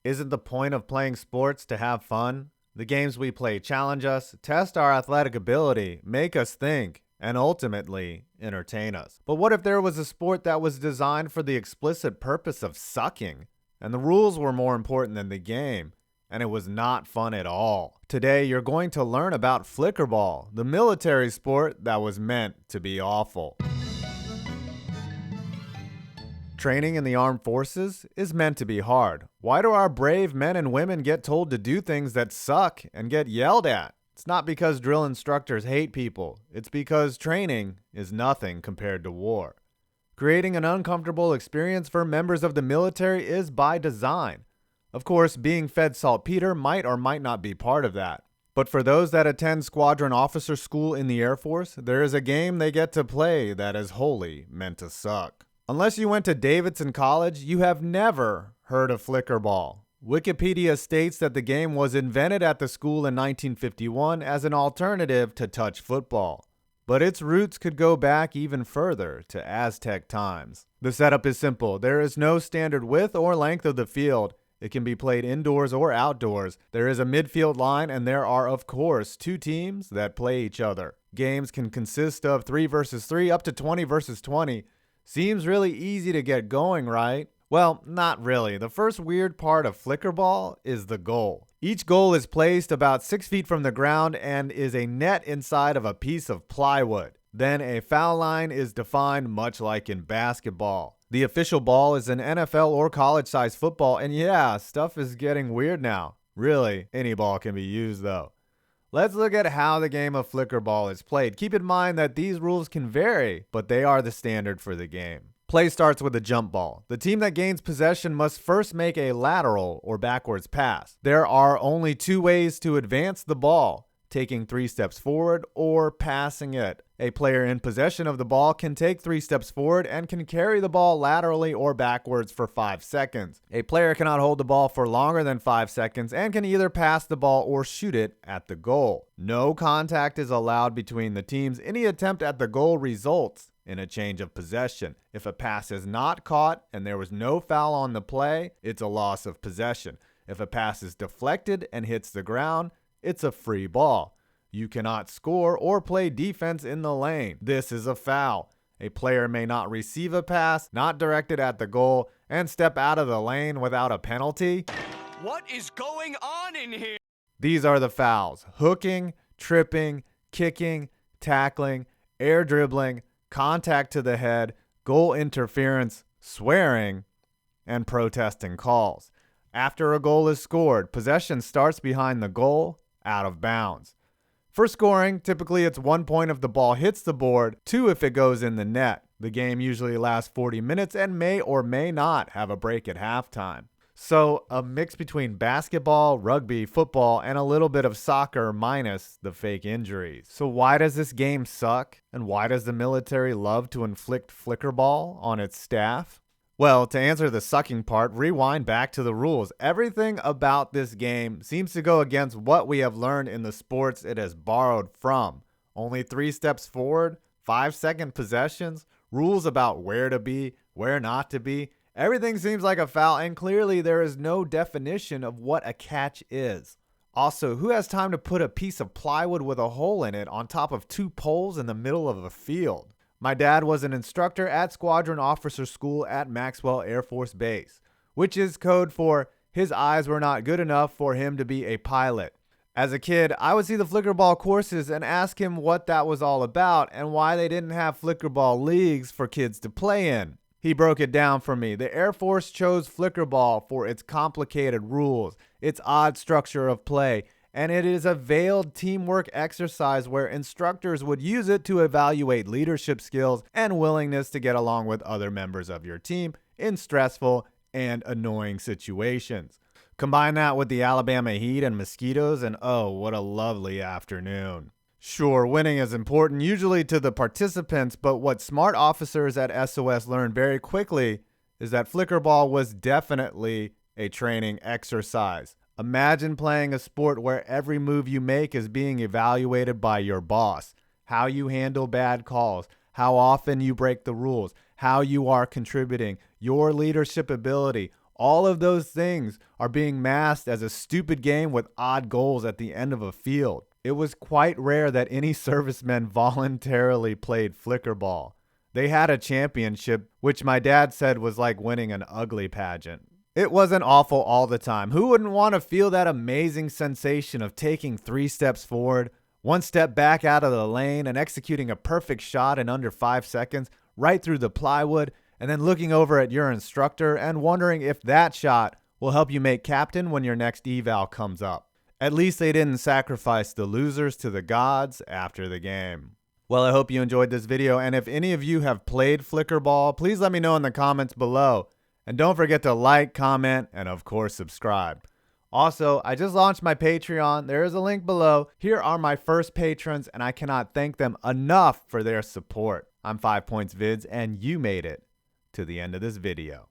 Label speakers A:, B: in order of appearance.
A: Isn't the point of playing sports to have fun? The games we play challenge us, test our athletic ability, make us think, and ultimately entertain us. But what if there was a sport that was designed for the explicit purpose of sucking, and the rules were more important than the game, and it was not fun at all? Today, you're going to learn about Flickerball, the military sport that was meant to be awful. Training in the armed forces is meant to be hard. Why do our brave men and women get told to do things that suck and get yelled at? It's not because drill instructors hate people. It's because training is nothing compared to war. Creating an uncomfortable experience for members of the military is by design. Of course, being fed saltpeter might or might not be part of that. But for those that attend squadron officer school in the Air Force, there is a game they get to play that is wholly meant to suck. Unless you went to Davidson College, you have never heard of Flickerball. Wikipedia states that the game was invented at the school in 1951 as an alternative to touch football. But its roots could go back even further to Aztec times. The setup is simple. There is no standard width or length of the field. It can be played indoors or outdoors. There is a midfield line, and there are, of course, two teams that play each other. Games can consist of 3 versus 3 up to 20 versus 20. Seems really easy to get going, right? Well, not really. The first weird part of Flickerball is the goal. Each goal is placed about 6 feet from the ground and is a net inside of a piece of plywood. Then a foul line is defined much like in basketball. The official ball is an NFL or college-sized football, and yeah, stuff is getting weird now. Really, any ball can be used though. Let's look at how the game of Flickerball is played. Keep in mind that these rules can vary, but they are the standard for the game. Play starts with a jump ball. The team that gains possession must first make a lateral or backwards pass. There are only 2 ways to advance the ball: taking 3 steps forward or passing it. A player in possession of the ball can take 3 steps forward and can carry the ball laterally or backwards for 5 seconds. A player cannot hold the ball for longer than 5 seconds and can either pass the ball or shoot it at the goal. No contact is allowed between the teams. Any attempt at the goal results in a change of possession. If a pass is not caught and there was no foul on the play, it's a loss of possession. If a pass is deflected and hits the ground, it's a free ball. You cannot score or play defense in the lane. This is a foul. A player may not receive a pass not directed at the goal and step out of the lane without a penalty.
B: What is going on in here?
A: These are the fouls: hooking, tripping, kicking, tackling, air dribbling, contact to the head, goal interference, swearing, and protesting calls. After a goal is scored, possession starts behind the goal, out of bounds. For scoring, typically it's 1 point if the ball hits the board, 2 if it goes in the net. The game usually lasts 40 minutes and may or may not have a break at halftime. So a mix between basketball, rugby, football, and a little bit of soccer minus the fake injuries. So why does this game suck? And why does the military love to inflict Flickerball on its staff? Well, to answer the sucking part, rewind back to the rules. Everything about this game seems to go against what we have learned in the sports it has borrowed from. Only 3 steps forward, 5-second possessions, rules about where to be, where not to be. Everything seems like a foul, and clearly there is no definition of what a catch is. Also, who has time to put a piece of plywood with a hole in it on top of 2 poles in the middle of a field? My dad was an instructor at Squadron Officer School at Maxwell Air Force Base, which is code for his eyes were not good enough for him to be a pilot. As a kid, I would see the Flickerball courses and ask him what that was all about and why they didn't have Flickerball leagues for kids to play in. He broke it down for me. The Air Force chose Flickerball for its complicated rules, its odd structure of play, and it is a veiled teamwork exercise where instructors would use it to evaluate leadership skills and willingness to get along with other members of your team in stressful and annoying situations. Combine that with the Alabama heat and mosquitoes, and oh, what a lovely afternoon. Sure, winning is important, usually to the participants, but what smart officers at SOS learned very quickly is that Flickerball was definitely a training exercise. Imagine playing a sport where every move you make is being evaluated by your boss. How you handle bad calls, how often you break the rules, how you are contributing, your leadership ability, All of those things are being masked as a stupid game with odd goals at the end of a field. It was quite rare that any servicemen voluntarily played Flickerball. They had a championship, which my dad said was like winning an ugly pageant. It wasn't awful all the time. Who wouldn't want to feel that amazing sensation of taking 3 steps forward, 1 step back out of the lane, and executing a perfect shot in under 5 seconds right through the plywood, and then looking over at your instructor and wondering if that shot will help you make captain when your next eval comes up? At least they didn't sacrifice the losers to the gods after the game. Well, I hope you enjoyed this video, and if any of you have played Flickerball, please let me know in the comments below. And don't forget to like, comment, and of course subscribe. Also, I just launched my Patreon. There is a link below. Here are my first patrons, and I cannot thank them enough for their support. I'm 5 Points Vids, and you made it to the end of this video.